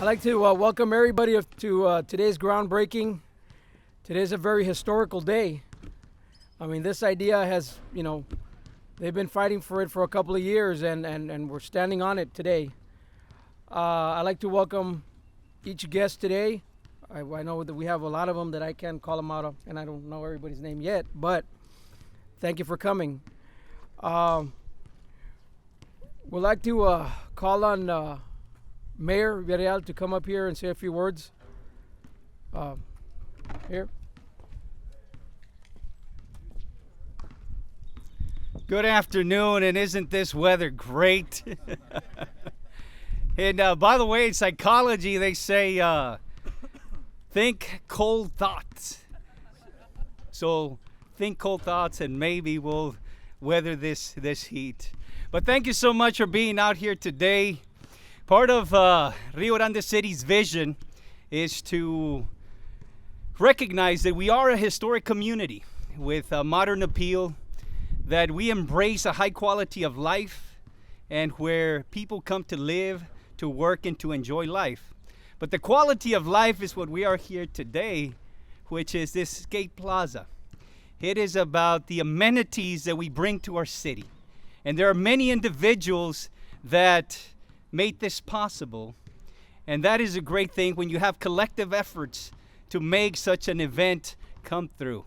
I'd like to welcome everybody to today's groundbreaking. Today's a very historical day. I mean, this idea has, they've been fighting for it for a couple of years, and we're standing on it today. I'd like to welcome each guest today. I know that we have a lot of them that I can't call them out, and I don't know everybody's name yet, but thank you for coming. We'd like to call on Mayor Villarreal to come up here and say a few words. Here. Good afternoon, and isn't this weather great? And by the way, in psychology, they say think cold thoughts. So think cold thoughts, and maybe we'll weather this heat. But thank you so much for being out here today. Part of Rio Grande City's vision is to recognize that we are a historic community with a modern appeal, that we embrace a high quality of life, and where people come to live, to work, and to enjoy life. But the quality of life is what we are here today, which is this skate plaza. It is about the amenities that we bring to our city. And there are many individuals that made this possible. And that is a great thing when you have collective efforts to make such an event come through.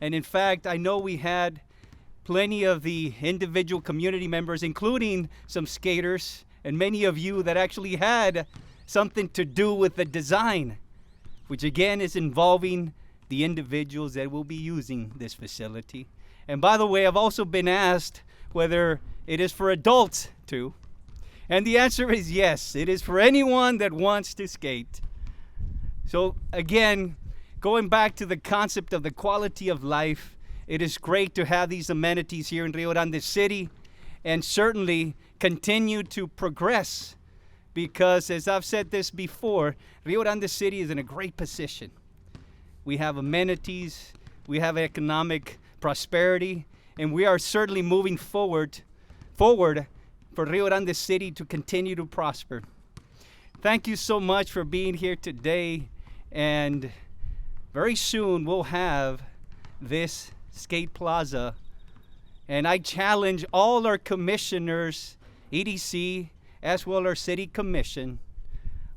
And in fact, I know we had plenty of the individual community members, including some skaters, and many of you that actually had something to do with the design, which again is involving the individuals that will be using this facility. And by the way, I've also been asked whether it is for adults too. And the answer is yes, it is for anyone that wants to skate. So again, going back to the concept of the quality of life, it is great to have these amenities here in Rio Grande City, and certainly continue to progress, because as I've said this before, Rio Grande City is in a great position. We have amenities, we have economic prosperity, and we are certainly moving forward for Rio Grande City to continue to prosper. Thank you so much for being here today, and very soon we'll have this skate plaza, and I challenge all our commissioners, EDC, as well as our city commission.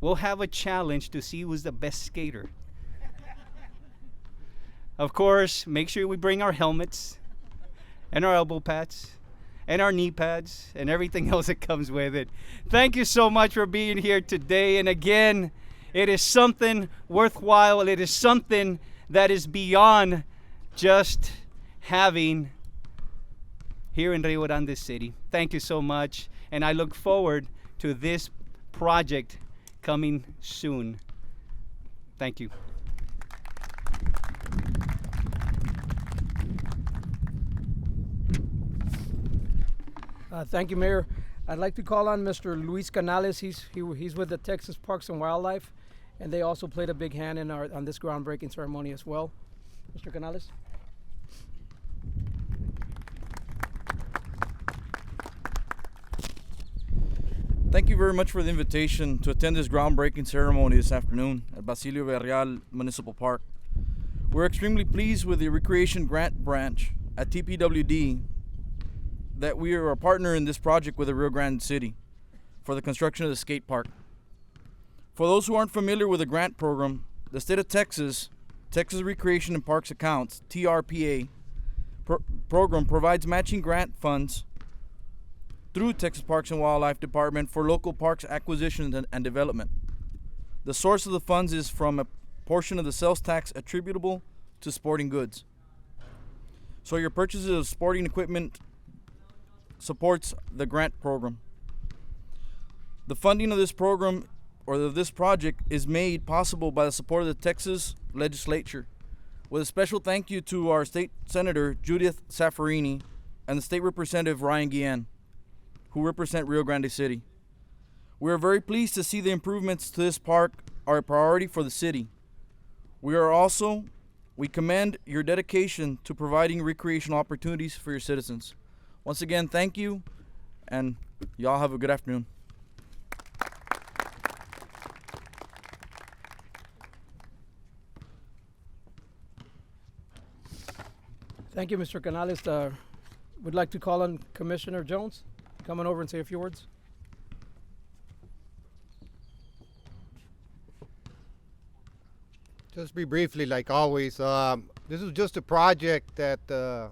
We'll have a challenge to see who's the best skater. Of course, make sure we bring our helmets and our elbow pads and our knee pads and everything else that comes with it. Thank you so much for being here today. And again, it is something worthwhile. It is something that is beyond just having here in Rio Grande City. Thank you so much. And I look forward to this project coming soon. Thank you. Thank you, Mayor. I'd like to call on Mr. Luis Canales. He's with the Texas Parks and Wildlife, and they also played a big hand on this groundbreaking ceremony as well. Mr. Canales. Thank you very much for the invitation to attend this groundbreaking ceremony this afternoon at Basilio Villarreal Municipal Park. We're extremely pleased with the Recreation Grant Branch at TPWD that we are a partner in this project with the Rio Grande City for the construction of the skate park. For those who aren't familiar with the grant program, the state of Texas Recreation and Parks Accounts, TRPA, program provides matching grant funds through Texas Parks and Wildlife Department for local parks acquisition and development. The source of the funds is from a portion of the sales tax attributable to sporting goods. So your purchases of sporting equipment supports the grant program. The funding of this program or of this project is made possible by the support of the Texas legislature, with a special thank you to our state senator Judith Saffarini and the state representative Ryan Guillen, who represent Rio Grande City. We are very pleased to see the improvements to this park are a priority for the city. We commend your dedication to providing recreational opportunities for your citizens. Once again, thank you, and y'all have a good afternoon. Thank you, Mr. Canales. Would like to call on Commissioner Jones, coming over and say a few words. Just be briefly, like always, this is just a project that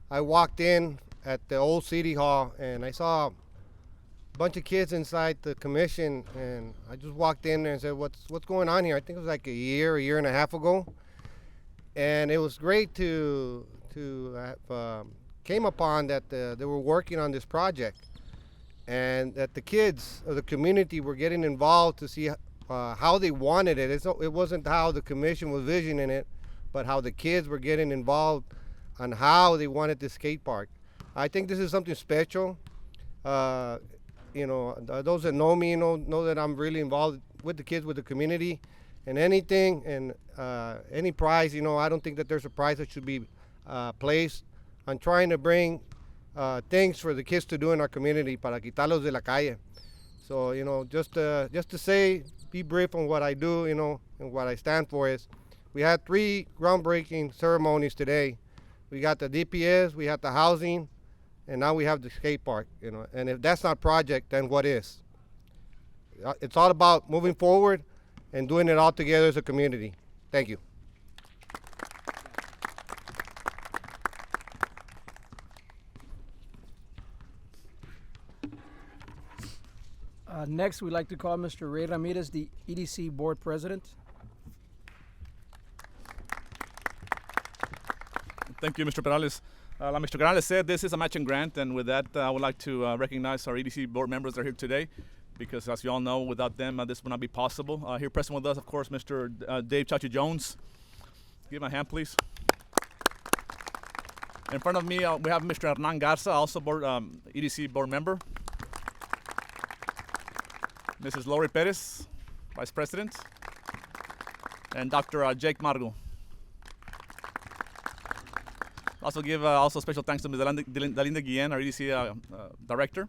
I walked in at the old city hall and I saw a bunch of kids inside the commission, and I just walked in there and said, what's going on here? I think it was like a year and a half ago, and it was great to have came upon that they were working on this project, and that the kids of the community were getting involved to see how they wanted it. It wasn't how the commission was visioning it, but how the kids were getting involved on how they wanted the skate park. I think this is something special. Those that know me know that I'm really involved with the kids, with the community, and anything and any prize. I don't think that there's a prize that should be placed on trying to bring things for the kids to do in our community, para quitarlos de la calle. So just to say, be brief on what I do, and what I stand for is, we had 3 groundbreaking ceremonies today. We got the DPS, we had the housing, and now we have the skate park, and if that's not project, then what is? It's all about moving forward and doing it all together as a community. Thank you. Next, we'd like to call Mr. Ray Ramirez, the EDC Board President. Thank you, Mr. Perales. Like Mr. Canales said, this is a matching grant, and with that, I would like to recognize our EDC board members that are here today, because as you all know, without them, this would not be possible. Here present with us, of course, Mr. Dave Chachi Jones. Give him a hand, please. In front of me, we have Mr. Hernan Garza, also EDC board member. Mrs. Lori Perez, Vice President, and Dr. Jake Margo. Also give special thanks to Ms. Dalinda Guillen, our EDC Director.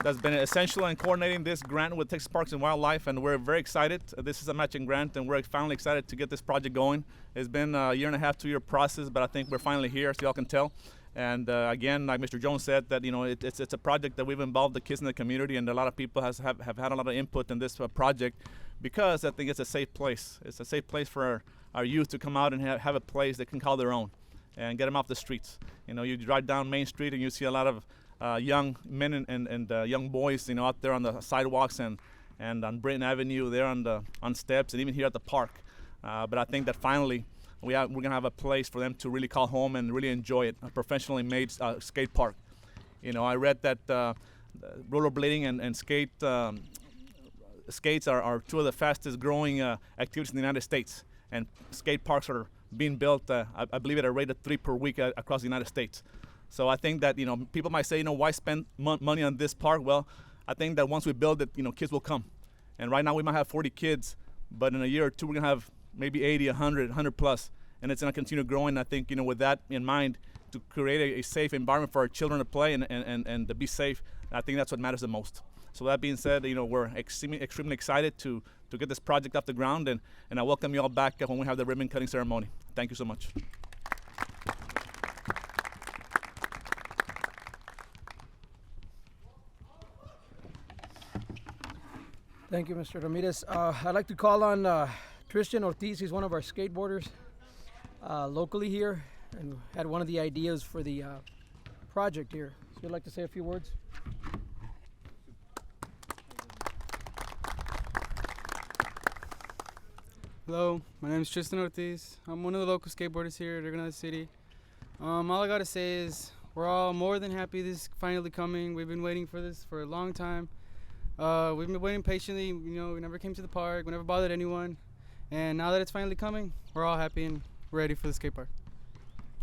That's been essential in coordinating this grant with Texas Parks and Wildlife, and we're very excited. This is a matching grant, and we're finally excited to get this project going. It's been a 1.5 to 2 year process, but I think we're finally here, as y'all can tell. And again, like Mr. Jones said, that it's a project that we've involved the kids in the community, and a lot of people have had a lot of input in this project, because I think it's a safe place. It's a safe place for our youth to come out and have a place they can call their own, and get them off the streets. You drive down Main Street and you see a lot of young men and young boys, out there on the sidewalks and on Britton Avenue, there on steps, and even here at the park. But I think that finally we're gonna have a place for them to really call home and really enjoy it, a professionally made skate park. I read that rollerblading and skates are 2 of the fastest growing activities in the United States, and skate parks are being built, I believe, at a rate of 3 per week across the United States. So I think that people might say, why spend money on this park? Well, I think that once we build it, kids will come. And right now we might have 40 kids, but in a year or 2 we're gonna have maybe 80, 100 plus, and it's gonna continue growing. I think with that in mind, to create a safe environment for our children to play and to be safe, I think that's what matters the most. So that being said, we're extremely excited to get this project off the ground, and I welcome you all back when we have the ribbon cutting ceremony. Thank you so much. Thank you, Mr. Ramirez. I'd like to call on Tristan Ortiz. He's one of our skateboarders locally here, and had one of the ideas for the project here. So you'd like to say a few words? Hello, my name is Tristan Ortiz. I'm one of the local skateboarders here at Rio Grande City. All I gotta say is we're all more than happy this is finally coming. We've been waiting for this for a long time. We've been waiting patiently. We never came to the park. We never bothered anyone. And now that it's finally coming, we're all happy and ready for the skate park.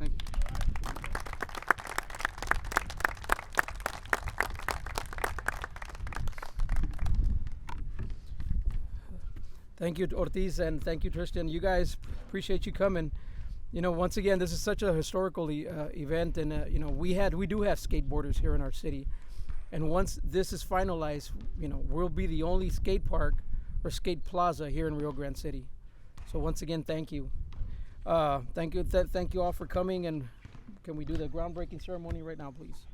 Thank you. Thank you, Ortiz, and thank you, Tristan. You guys, appreciate you coming. Once again, this is such a historical event, and we do have skateboarders here in our city. And once this is finalized, we'll be the only skate park or skate plaza here in Rio Grande City. So once again, thank you. Thank you all for coming, and can we do the groundbreaking ceremony right now, please?